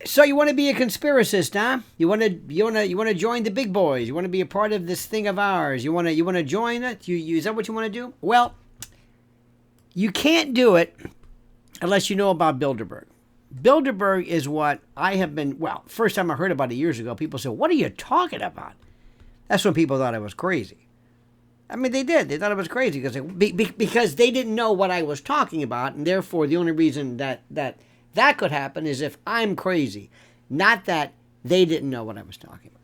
So you want to be a conspiracist, huh? You want to join the big boys. You want to be a part of this thing of ours. You want to join it. Is that what you want to do? Well, you can't do it unless you know about Bilderberg. Bilderberg is what I have been. Well, first time I heard about it years ago, people said, "What are you talking about?" That's when people thought I was crazy. I mean, they did. They thought I was crazy because they didn't know what I was talking about, and therefore the only reason that could happen is if I'm crazy, not that they didn't know what I was talking about.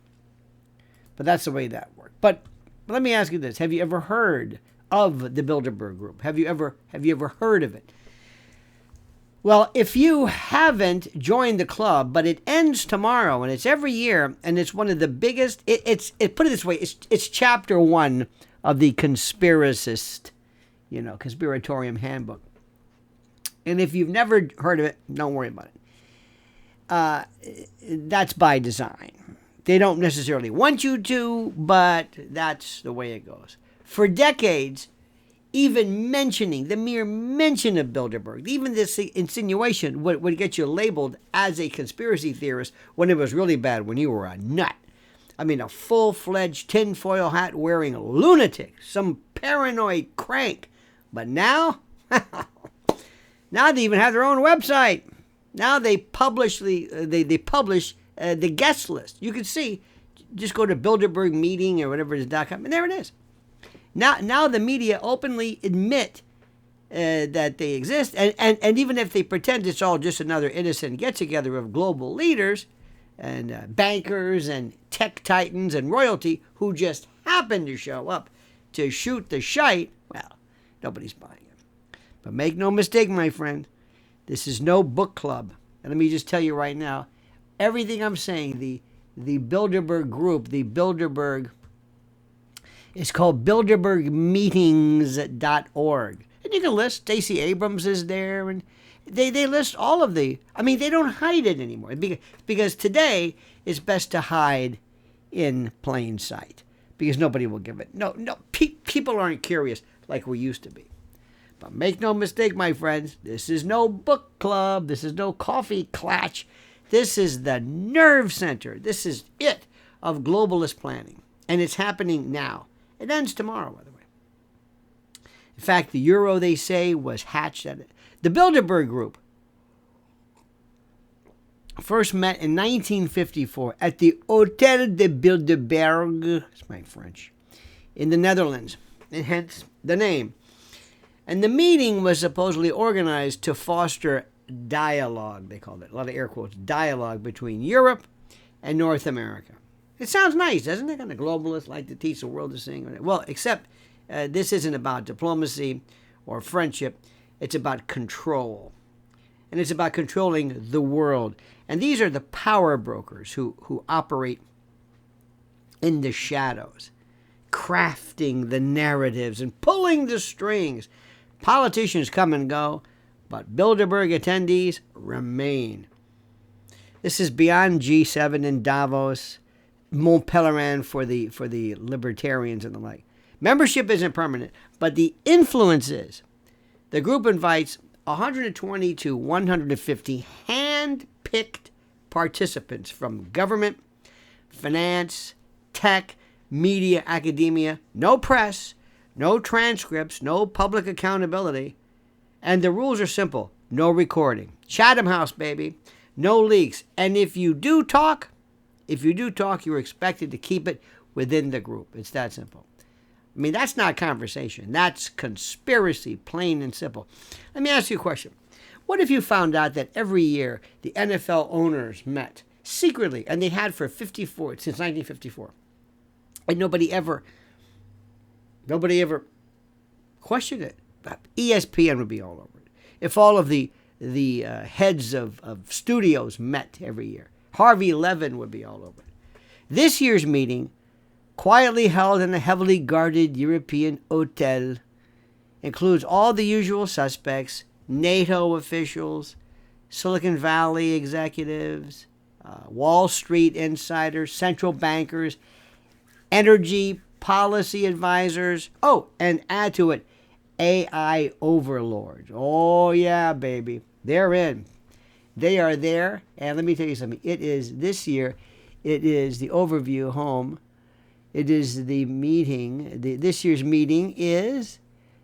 But that's the way that worked. But let me ask you this: have you ever heard of the Bilderberg Group? Have you ever heard of it? Well, if you haven't joined the club, but it ends tomorrow, and it's every year, and it's one of the biggest. Put it this way: it's chapter 1 of the conspiratorium handbook. And if you've never heard of it, don't worry about it. That's by design. They don't necessarily want you to, but that's the way it goes. For decades, even the mere mention of Bilderberg, even this insinuation would get you labeled as a conspiracy theorist when it was really bad, when you were a nut. I mean, a full-fledged tinfoil hat wearing lunatic, some paranoid crank. But now, now they even have their own website. Now they publish the guest list. You can see, just go to Bilderberg meeting or whatever it is .com, and there it is. Now the media openly admit that they exist, and even if they pretend it's all just another innocent get-together of global leaders and bankers and tech titans and royalty who just happen to show up to shoot the shite, well, nobody's buying it. But make no mistake, my friend, this is no book club. And let me just tell you right now, everything I'm saying, the Bilderberg group, the Bilderberg, it's called BilderbergMeetings.org. And you can list, Stacey Abrams is there, and they list all of they don't hide it anymore. Because today, it's best to hide in plain sight. Because nobody will give it. No, people aren't curious like we used to be. But make no mistake, my friends, this is no book club. This is no coffee clatch. This is the nerve center. This is it of globalist planning. And it's happening now. It ends tomorrow, by the way. In fact, the euro, they say, was hatched at it. The Bilderberg Group first met in 1954 at the Hôtel de Bilderberg, that's my French, in the Netherlands, and hence the name. And the meeting was supposedly organized to foster dialogue, they called it, a lot of air quotes, dialogue between Europe and North America. It sounds nice, doesn't it? Kind of globalists like to teach the world to sing. Well, except this isn't about diplomacy or friendship. It's about control. And it's about controlling the world. And these are the power brokers who operate in the shadows, crafting the narratives and pulling the strings. Politicians come and go, but Bilderberg attendees remain. This is beyond G7 in Davos, Mont Pelerin for the libertarians and the like. Membership isn't permanent, but the influence is. The group invites 120 to 150 hand-picked participants from government, finance, tech, media, academia, no press, no transcripts, no public accountability. And the rules are simple. No recording. Chatham House, baby. No leaks. And if you do talk, you're expected to keep it within the group. It's that simple. I mean, that's not conversation. That's conspiracy, plain and simple. Let me ask you a question. What if you found out that every year the NFL owners met secretly, and they had since 1954, and nobody ever questioned it? ESPN would be all over it. If all of the heads of studios met every year, Harvey Levin would be all over it. This year's meeting, quietly held in a heavily guarded European hotel, includes all the usual suspects, NATO officials, Silicon Valley executives, Wall Street insiders, central bankers, energy policy advisors. Oh, and add to it, AI overlords. Oh, yeah, baby. They're in. They are there. And let me tell you something. It is this year, it is the overview home. It is the meeting. This year's meeting is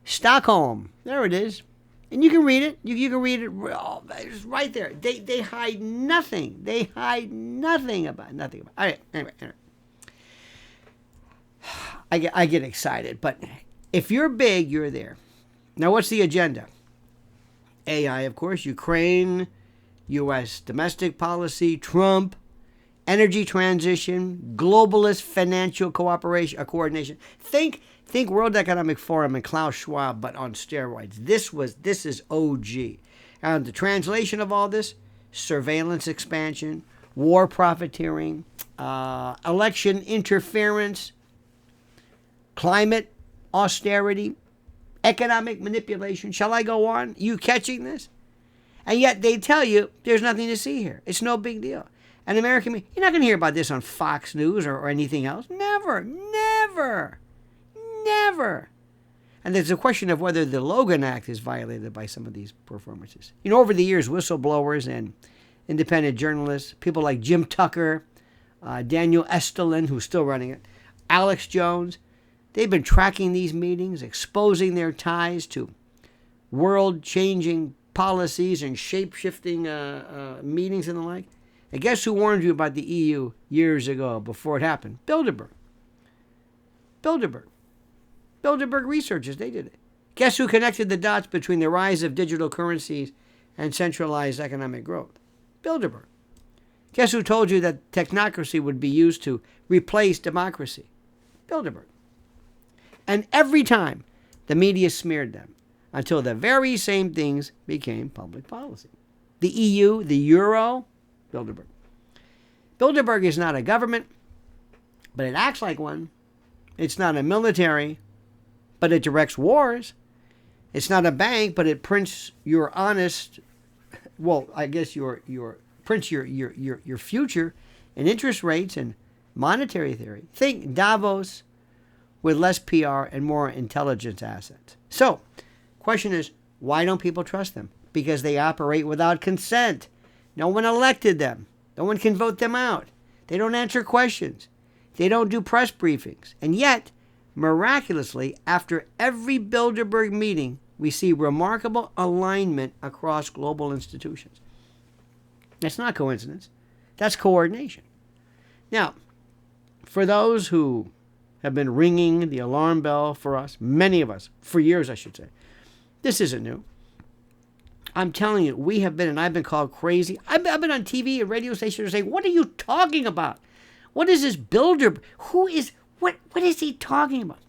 Stockholm. There it is. And you can read it. You can read it. Oh, it's right there. They hide nothing. They hide nothing about it. All right. Anyway. I get excited. But if you're big, you're there. Now, what's the agenda? AI, of course. Ukraine, U.S. domestic policy, Trump, energy transition, globalist financial coordination. Think World Economic Forum and Klaus Schwab, but on steroids. This is OG. And the translation of all this: surveillance expansion, war profiteering, election interference, climate austerity, economic manipulation. Shall I go on? You catching this? And yet they tell you there's nothing to see here. It's no big deal. And American, you're not going to hear about this on Fox News or anything else. Never. And there's a question of whether the Logan Act is violated by some of these performances. Over the years, whistleblowers and independent journalists, people like Jim Tucker, Daniel Estulin, who's still running it, Alex Jones, they've been tracking these meetings, exposing their ties to world-changing policies and shape-shifting meetings and the like. And guess who warned you about the EU years ago before it happened? Bilderberg researchers, they did it. Guess who connected the dots between the rise of digital currencies and centralized economic growth? Bilderberg. Guess who told you that technocracy would be used to replace democracy? Bilderberg. And every time, the media smeared them until the very same things became public policy. The EU, the euro, Bilderberg. Bilderberg is not a government, but it acts like one. It's not a military, but it directs wars. It's not a bank, but it prints your honest, prints your future in interest rates and monetary theory. Think Davos with less PR and more intelligence assets. So, question is, why don't people trust them? Because they operate without consent. No one elected them. No one can vote them out. They don't answer questions. They don't do press briefings. And yet, miraculously, after every Bilderberg meeting, we see remarkable alignment across global institutions. That's not coincidence. That's coordination. Now, for those who have been ringing the alarm bell for us, many of us, for years I should say, this isn't new. I'm telling you, we have been, and I've been called crazy. I've been on TV and radio stations saying, what are you talking about? What is this Bilderberg? What is he talking about?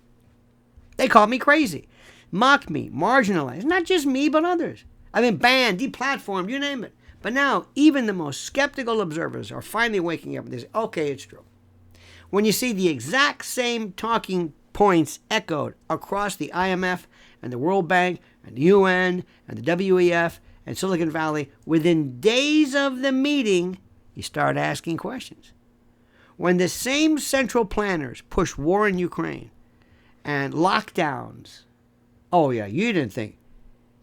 They called me crazy, mocked me, marginalized. Not just me, but others. I've been banned, deplatformed, you name it. But now, even the most skeptical observers are finally waking up and they say, okay, it's true. When you see the exact same talking points echoed across the IMF and the World Bank and the UN and the WEF and Silicon Valley, within days of the meeting, you start asking questions. When the same central planners push war in Ukraine and lockdowns, oh yeah, you didn't think.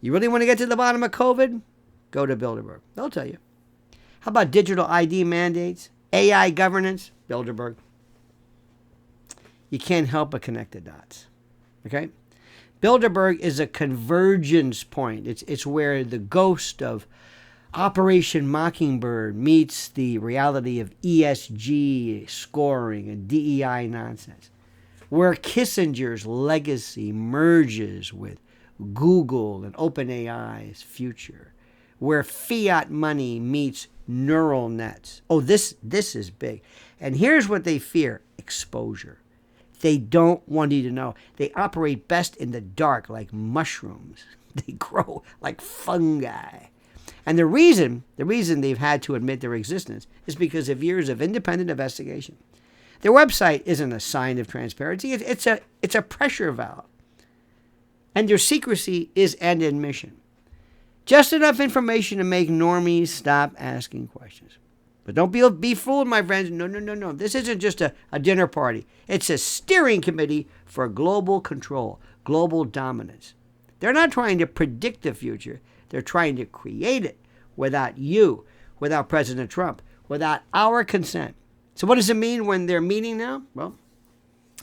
You really want to get to the bottom of COVID? Go to Bilderberg. They'll tell you. How about digital ID mandates, AI governance? Bilderberg. You can't help but connect the dots. Okay? Bilderberg is a convergence point. It's where the ghost of Operation Mockingbird meets the reality of ESG scoring and DEI nonsense. Where Kissinger's legacy merges with Google and OpenAI's future. Where fiat money meets neural nets. Oh, this is big. And here's what they fear: exposure. They don't want you to know. They operate best in the dark like mushrooms. They grow like fungi. And the reason they've had to admit their existence is because of years of independent investigation. Their website isn't a sign of transparency. It's a pressure valve. And their secrecy is an admission. Just enough information to make normies stop asking questions. But don't be fooled, my friends. No. This isn't just a dinner party. It's a steering committee for global control, global dominance. They're not trying to predict the future. They're trying to create it without you without President Trump, without our consent. So what does it mean when they're meeting now? Well,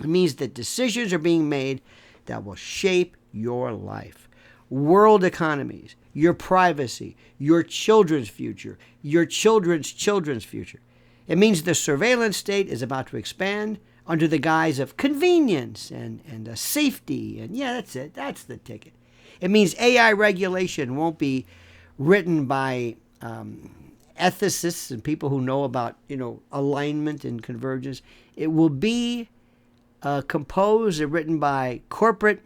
it means that decisions are being made that will shape your life, world economies, your privacy, your children's future, your children's children's future. It means the surveillance state is about to expand under the guise of convenience and safety. And yeah, that's it. That's the ticket. It means AI regulation won't be written by ethicists and people who know about, alignment and convergence. It will be composed and written by corporate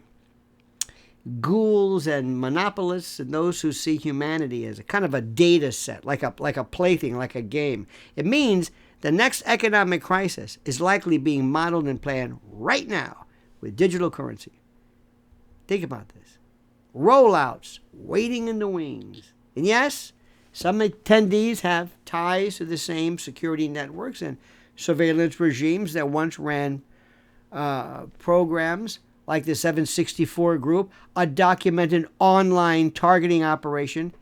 ghouls and monopolists and those who see humanity as a kind of a data set, like a plaything, like a game. It means the next economic crisis is likely being modeled and planned right now with digital currency. Think about this. Rollouts waiting in the wings. And yes, some attendees have ties to the same security networks and surveillance regimes that once ran programs like the 764 group, a documented online targeting operation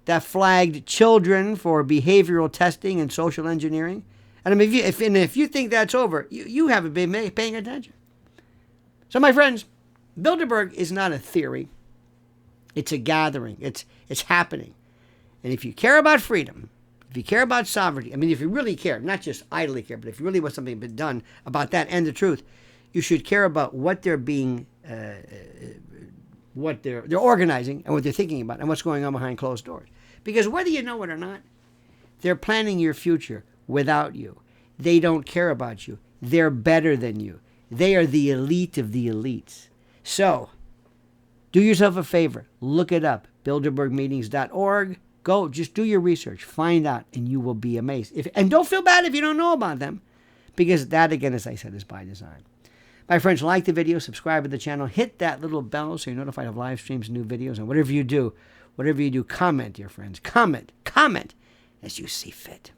that flagged children for behavioral testing and social engineering. And I mean, if you think that's over, you haven't been paying attention. So, my friends, Bilderberg is not a theory. It's a gathering. It's happening. And if you care about freedom, if you care about sovereignty, I mean, if you really care, not just idly care, but if you really want something to be done about that and the truth, you should care about what they're being, what they're organizing and what they're thinking about and what's going on behind closed doors. Because whether you know it or not, they're planning your future without you. They don't care about you. They're better than you. They are the elite of the elites. So, do yourself a favor. Look it up. Bilderbergmeetings.org. Go, just do your research. Find out, and you will be amazed. And don't feel bad if you don't know about them, because that, again, as I said, is by design. My friends, like the video, subscribe to the channel, hit that little bell so you're notified of live streams and new videos. And whatever you do, comment, dear friends. Comment as you see fit.